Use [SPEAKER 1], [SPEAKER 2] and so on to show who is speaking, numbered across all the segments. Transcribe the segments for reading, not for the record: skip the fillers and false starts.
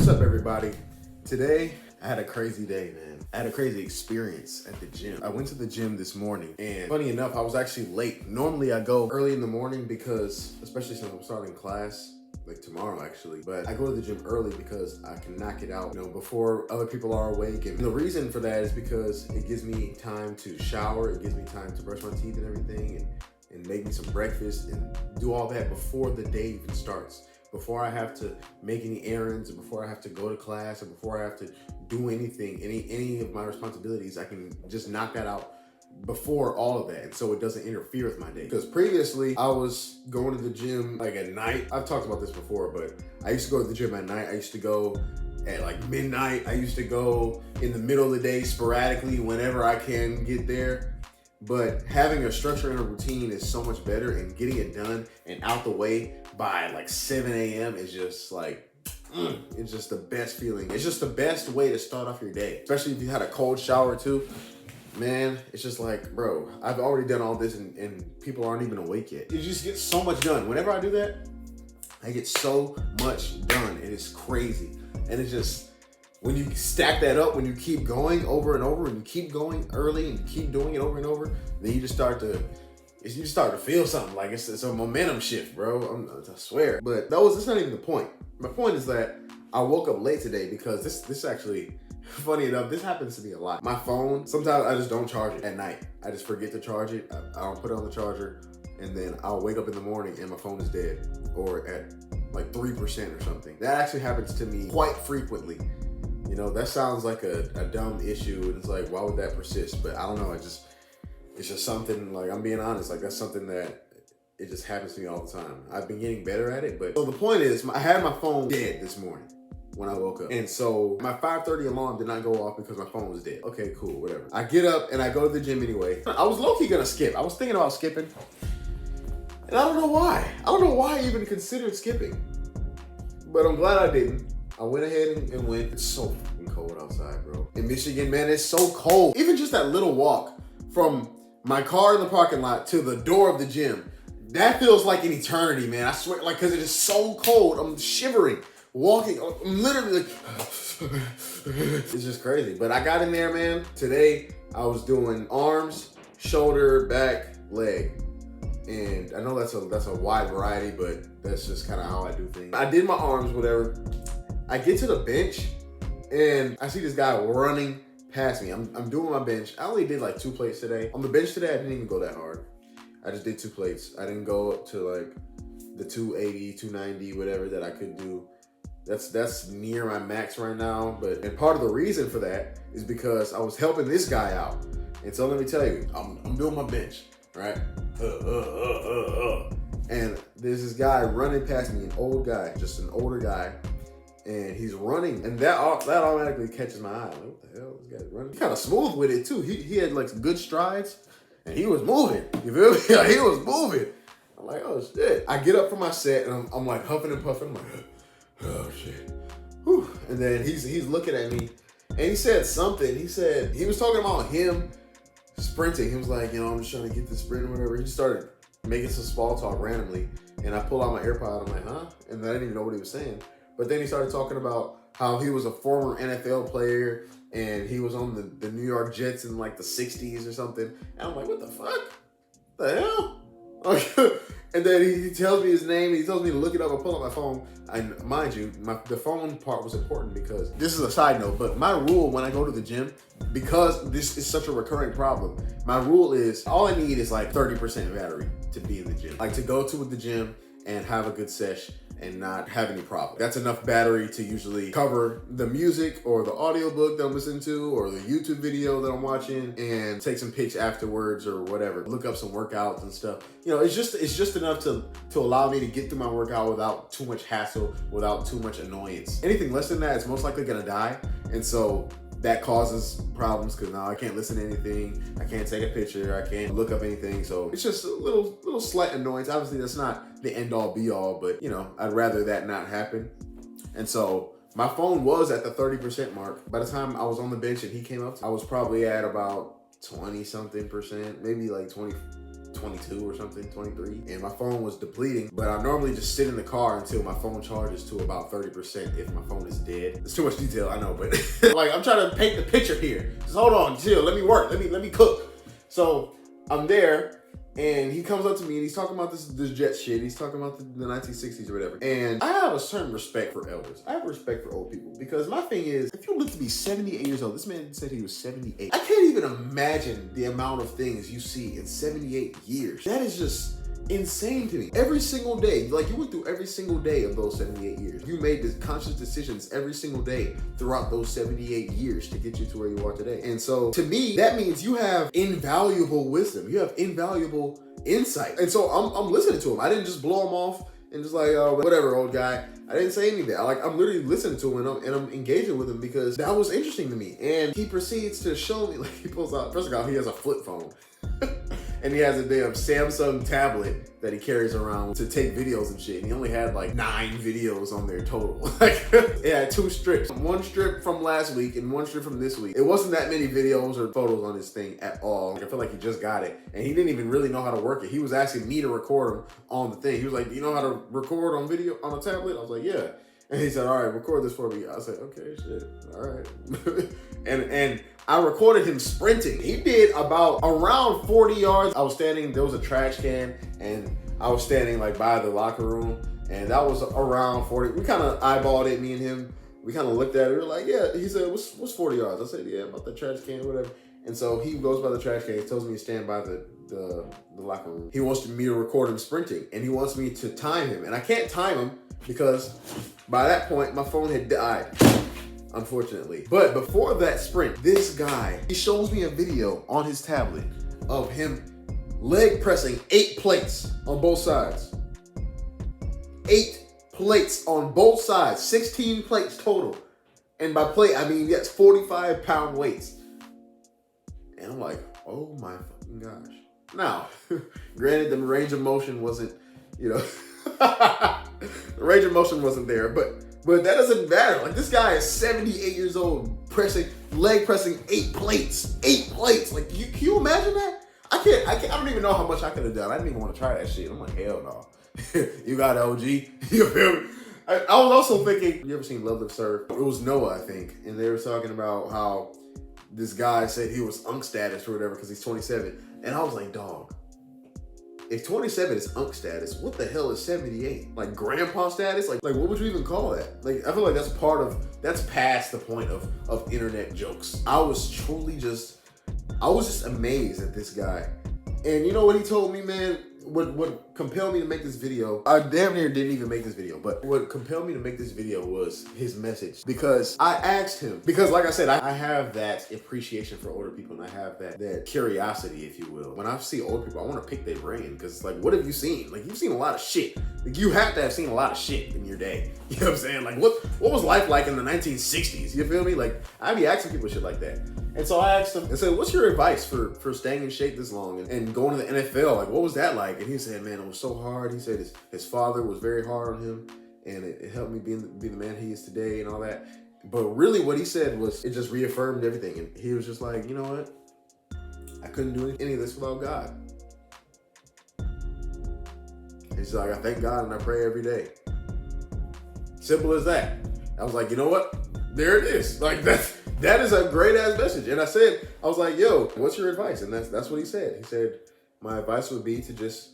[SPEAKER 1] What's up, everybody? Today, I had a crazy day, man. I had a crazy experience at the gym. I went to the gym this morning, and funny enough, I was actually late. Normally, I go early in the morning because, especially since I'm starting class, like tomorrow actually, but I go to the gym early because I can knock it out, before other people are awake. And the reason for that is because it gives me time to shower, it gives me time to brush my teeth and everything, and make me some breakfast and do all that before the day even starts. Before I have to make any errands, or before I have to go to class, or before I have to do anything, any of my responsibilities, I can just knock that out before all of that, and so it doesn't interfere with my day. Because previously, I was going to the gym like at night. I've talked about this before, but I used to go to the gym at night. I used to go at like midnight. I used to go in the middle of the day sporadically whenever I can get there. But having a structure and a routine is so much better, and getting it done and out the way by like 7 a.m. is just like, it's just the best feeling. It's just the best way to start off your day, especially if you had a cold shower too. Man, it's just like, bro, I've already done all this and people aren't even awake yet. You just get so much done. Whenever I do that, I get so much done. It is crazy. And it's just, when you stack that up, when you keep going over and over, and you keep going early and you keep doing it over and over, then you just start to feel something. Like it's a momentum shift, bro. I swear. But that's not even the point. My point is that I woke up late today because this actually, funny enough, this happens to me a lot. My phone, sometimes I just don't charge it at night. I just forget to charge it. I don't put it on the charger, and then I'll wake up in the morning and my phone is dead, or at like 3% or something. That actually happens to me quite frequently. That sounds like a dumb issue, and it's like, why would that persist? But I don't know, it's just something, like, I'm being honest, like that's something that it just happens to me all the time. I've been getting better at it, but so the point is, I had my phone dead this morning when I woke up. And so my 5:30 alarm did not go off because my phone was dead. Okay, cool, whatever. I get up and I go to the gym anyway. I was low-key gonna skip. I was thinking about skipping, and I don't know why. I don't know why I even considered skipping, but I'm glad I didn't. I went ahead and went. It's so fucking cold outside, bro. In Michigan, man, it's so cold. Even just that little walk from my car in the parking lot to the door of the gym, that feels like an eternity, man. I swear, like, because it is so cold. I'm shivering, walking. I'm literally like, it's just crazy. But I got in there, man. Today, I was doing arms, shoulder, back, leg. And I know that's a wide variety, but that's just kind of how I do things. I did my arms, whatever. I get to the bench and I see this guy running past me. I'm doing my bench. I only did like 2 plates today. On the bench today, I didn't even go that hard. I just did 2 plates. I didn't go up to like the 280, 290, whatever that I could do. That's near my max right now. And part of the reason for that is because I was helping this guy out. And so let me tell you, I'm doing my bench, right? And there's this guy running past me, an old guy, just an older guy. And he's running, and that automatically catches my eye. Like, what the hell, this guy's running? He kind of smooth with it too. He had like some good strides, and he was moving. You feel me? Like, he was moving. I'm like, oh shit. I get up from my set, and I'm like huffing and puffing. I'm like, oh shit. Whew. And then he's looking at me, and he said something. He said, he was talking about him sprinting. He was like, I'm just trying to get the sprint or whatever. He started making some small talk randomly, and I pull out my AirPod. I'm like, huh? And then I didn't even know what he was saying. But then he started talking about how he was a former NFL player and he was on the New York Jets in like the 60s or something. And I'm like, what the fuck? The hell? And then he tells me his name. He tells me to look it up. I pull out my phone. And mind you, the phone part was important because this is a side note, but my rule when I go to the gym, because this is such a recurring problem, my rule is all I need is like 30% battery to be in the gym. Like to go to the gym and have a good sesh and not have any problem. That's enough battery to usually cover the music or the audiobook that I'm listening to or the YouTube video that I'm watching and take some pics afterwards or whatever. Look up some workouts and stuff. It's just enough to allow me to get through my workout without too much hassle, without too much annoyance. Anything less than that is most likely gonna die. And so that causes problems because now I can't listen to anything. I can't take a picture. I can't look up anything. So it's just a little slight annoyance. Obviously, that's not the end all be all, but I'd rather that not happen. And so my phone was at the 30% mark. By the time I was on the bench and he came up, I was probably at about 20 something percent, maybe like 20, 22 or something, 23. And my phone was depleting, but I normally just sit in the car until my phone charges to about 30% if my phone is dead. It's too much detail, I know, but like I'm trying to paint the picture here. Just hold on, chill, let me work, let me cook. So I'm there, and he comes up to me and he's talking about this jet shit. He's talking about the 1960s or whatever. And I have a certain respect for elders. I have respect for old people because my thing is, if you live to be 78 years old, this man said he was 78. I can't even imagine the amount of things you see in 78 years. That is just insane to me. Every single day, like you went through every single day of those 78 years. You made the conscious decisions every single day throughout those 78 years to get you to where you are today. And so to me, that means you have invaluable wisdom. You have invaluable insight. And so I'm listening to him. I didn't just blow him off and just like, oh, whatever, old guy. I didn't say anything. I'm literally listening to him and I'm engaging with him because that was interesting to me. And he proceeds to show me, like he pulls out, first of all, he has a flip phone. And he has a damn Samsung tablet that he carries around to take videos and shit. And he only had like 9 videos on there total. Like, it had 2 strips. One strip from last week and 1 strip from this week. It wasn't that many videos or photos on this thing at all. I feel like he just got it. And he didn't even really know how to work it. He was asking me to record him on the thing. He was like, do you know how to record on video on a tablet? I was like, yeah. And he said, all right, record this for me. I said, okay, shit, all right. and I recorded him sprinting. He did about around 40 yards. I was standing, there was a trash can, and I was standing like by the locker room, and that was around 40. We kind of eyeballed it, me and him. We kind of looked at it. We were like, yeah. He said, what's 40 yards? I said, yeah, about the trash can, whatever. And so he goes by the trash can. He tells me to stand by the locker room. He wants me to record him sprinting, and he wants me to time him. And I can't time him because by that point, my phone had died, unfortunately. But before that sprint, this guy, he shows me a video on his tablet of him leg pressing 8 plates on both sides. 8 plates on both sides, 16 plates total. And by plate, I mean, that's 45-pound weights. And I'm like, oh my fucking gosh. Now, granted, the range of motion wasn't, the range of motion wasn't there, but that doesn't matter. Like, this guy is 78 years old, leg pressing 8 plates. 8 plates. Like, can you imagine that? I don't even know how much I could have done. I didn't even want to try that shit. I'm like, hell no. You got OG. You feel me? I was also thinking, you ever seen Love Live Serve? It was Noah, I think. And they were talking about how this guy said he was unk status or whatever because he's 27. And I was like, dog, if 27 is unk status, what the hell is 78? Like grandpa status? Like what would you even call that? Like, I feel like that's past the point of internet jokes. I was just amazed at this guy. And you know what he told me, man? What compelled me to make this video, I damn near didn't even make this video, but what compelled me to make this video was his message. Because I asked him, because like I said, I have that appreciation for older people, and I have that curiosity, if you will. When I see old people, I want to pick their brain, because it's like, what have you seen? Like, you've seen a lot of shit. Like, you have to have seen a lot of shit in your day. You know what I'm saying? Like, what was life like in the 1960s? You feel me? Like, I be asking people shit like that. And so I asked him and said, what's your advice for staying in shape this long and going to the NFL? Like, what was that like? And he said, man, it was so hard. He said his father was very hard on him, and it helped me be the man he is today and all that. But really what he said was, it just reaffirmed everything. And he was just like, you know what? I couldn't do any of this without God. He's like, I thank God and I pray every day. Simple as that. I was like, you know what? There it is. Like, that is a great ass message. And I was like, yo, what's your advice? And that's what he said. He said, my advice would be to just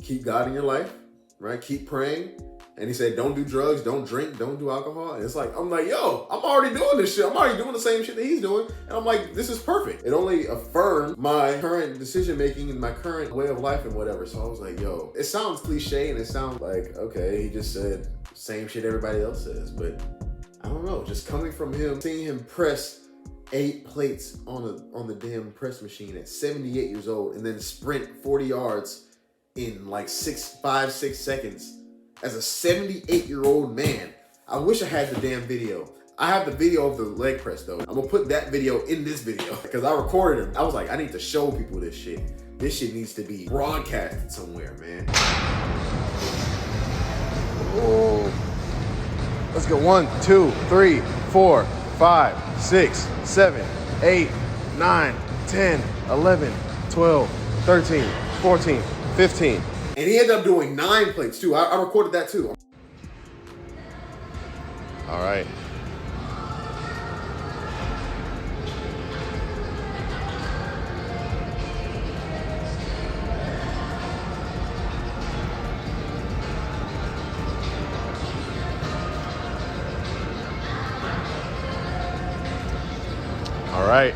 [SPEAKER 1] keep God in your life, right? Keep praying. And he said, don't do drugs, don't drink, don't do alcohol. And it's like, I'm like, yo, I'm already doing this shit. I'm already doing the same shit that he's doing. And I'm like, this is perfect. It only affirmed my current decision making and my current way of life and whatever. So I was like, yo, it sounds cliche and it sounds like, okay, he just said same shit everybody else says. But I don't know, just coming from him, seeing him press 8 plates on the damn press machine at 78 years old and then sprint 40 yards in like 5-6 seconds as a 78-year-old man. I wish I had the damn video. I have the video of the leg press though. I'm gonna put that video in this video because I recorded him. I was like, I need to show people this shit. This shit needs to be broadcasted somewhere, man. Oh. Let's go 1, 2, 3, 4, 5, 6, 7, 8, 9, 10, 11, 12, 13, 14, 15. And he ended up doing 9 plates too. I recorded that too. All right. All right.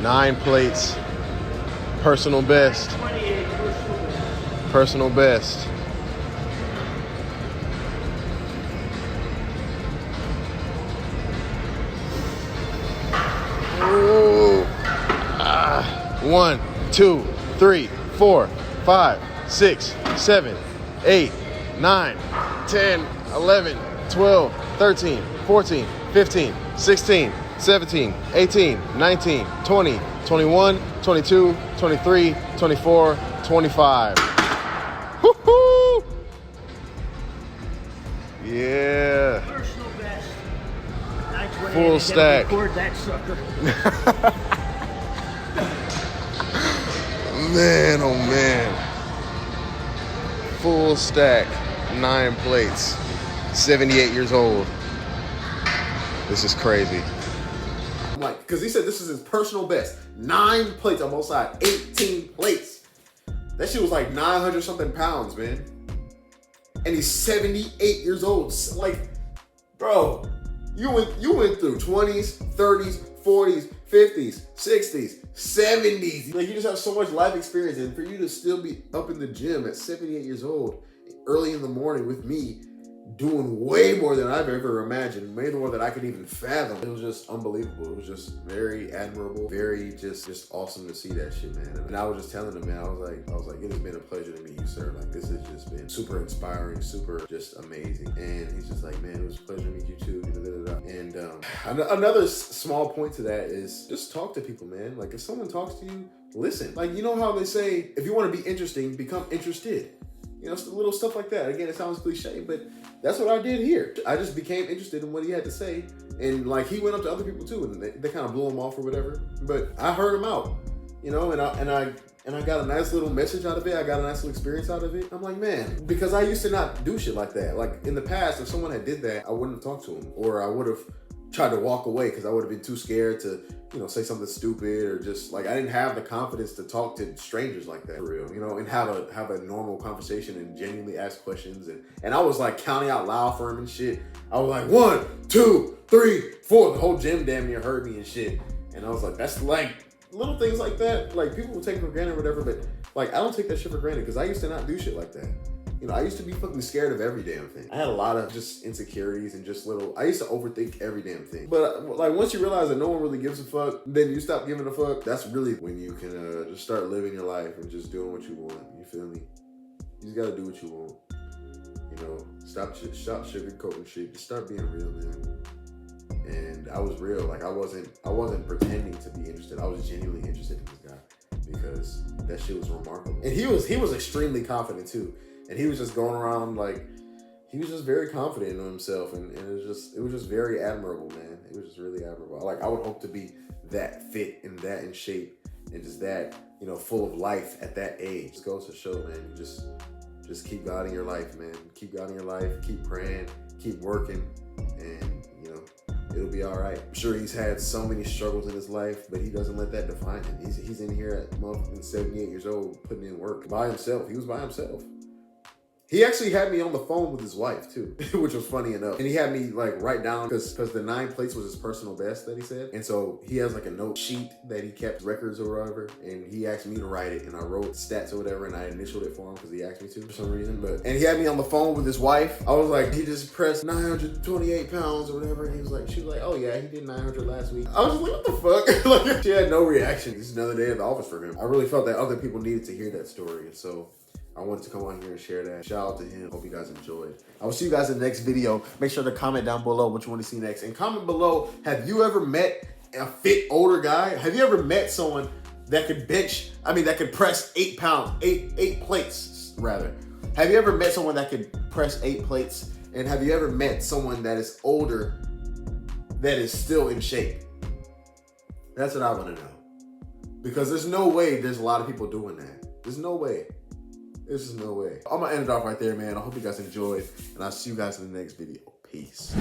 [SPEAKER 1] 9 plates. Personal best. Personal best. Ooh. 1, 2, 3, 4, 5, 6, 7, 8, 9, 10, 11, 12, 13, 14, 15, 16, 17, 18, 19, 20, 21, 22, 23, 24, 25. Woo-hoo! Yeah.
[SPEAKER 2] Personal best. 928.
[SPEAKER 1] Full stack.
[SPEAKER 2] Record that sucker.
[SPEAKER 1] Man, oh man. Full stack, 9 plates. 78 years old. This is crazy. I'm like, because he said this is his personal best. 9 plates on both sides, 18 plates. That shit was like 900 something pounds, man. And he's 78 years old. Like, bro, you went through 20s, 30s, 40s, 50s, 60s, 70s. Like, you just have so much life experience, and for you to still be up in the gym at 78 years old, early in the morning with me, doing way more than I've ever imagined, way more than I could even fathom. It was just unbelievable. It was just very admirable, very just awesome to see that shit, man. And I was just telling him, man, I was like, it has been a pleasure to meet you, sir. Like, this has just been super inspiring, super just amazing. And he's just like, man, it was a pleasure to meet you too. And another small point to that is just talk to people, man. Like, if someone talks to you, listen. Like, you know how they say, if you want to be interesting, become interested. You know, little stuff like that. Again, it sounds cliche, but that's what I did here. I just became interested in what he had to say. And like, he went up to other people too, and they kind of blew him off or whatever. But I heard him out, you know, and I got a nice little message out of it. I got a nice little experience out of it. I'm like, man, because I used to not do shit like that. Like, in the past, if someone had did that, I wouldn't have talked to him, or I would have tried to walk away because I would have been too scared to, you know, say something stupid, or just like, I didn't have the confidence to talk to strangers like that, for real, you know, and have a normal conversation and genuinely ask questions. And I was like counting out loud for him and shit. I was like, 1, 2, 3, 4. The whole gym damn near heard me and shit. And I was like, that's like little things like that. Like, people will take for granted or whatever, but like, I don't take that shit for granted because I used to not do shit like that. You know, I used to be fucking scared of every damn thing. I had a lot of just insecurities and just I used to overthink every damn thing. But like, once you realize that no one really gives a fuck, then you stop giving a fuck. That's really when you can just start living your life and just doing what you want. You feel me? You just gotta do what you want. You know, stop sugarcoating shit. Just start being real, man. And I was real. Like, I wasn't pretending to be interested. I was genuinely interested in this guy because that shit was remarkable. And he was extremely confident too. And he was just going around like, he was just very confident in himself, and it was just very admirable, man. It was just really admirable. Like, I would hope to be that fit and that in shape and just that, you know, full of life at that age. Just goes to show, man, you just keep God in your life, man. Keep God in your life, keep praying, keep working, and, you know, it'll be all right. I'm sure he's had so many struggles in his life, but he doesn't let that define him. He's in here at 78 years old, putting in work by himself. He was by himself. He actually had me on the phone with his wife too, which was funny enough. And he had me like write down, because the 9 plates was his personal best that he said. And so he has like a note sheet that he kept records or whatever. And he asked me to write it, and I wrote stats or whatever, and I initialed it for him because he asked me to for some reason. And he had me on the phone with his wife. I was like, he just pressed 928 pounds or whatever. And she was like, oh yeah, he did 900 last week. I was just like, what the fuck? Like, she had no reaction. It's another day at the office for him. I really felt that other people needed to hear that story. And so I wanted to come on here and share that. Shout out to him. Hope you guys enjoyed. I will see you guys in the next video. Make sure to comment down below what you want to see next. And comment below, have you ever met a fit older guy? Have you ever met someone that could that could press 8 plates, rather? Have you ever met someone that could press 8 plates? And have you ever met someone that is older that is still in shape? That's what I want to know. because there's no way there's a lot of people doing that. There's no way. There's just no way. I'm gonna end it off right there, man. I hope you guys enjoyed, and I'll see you guys in the next video. Peace.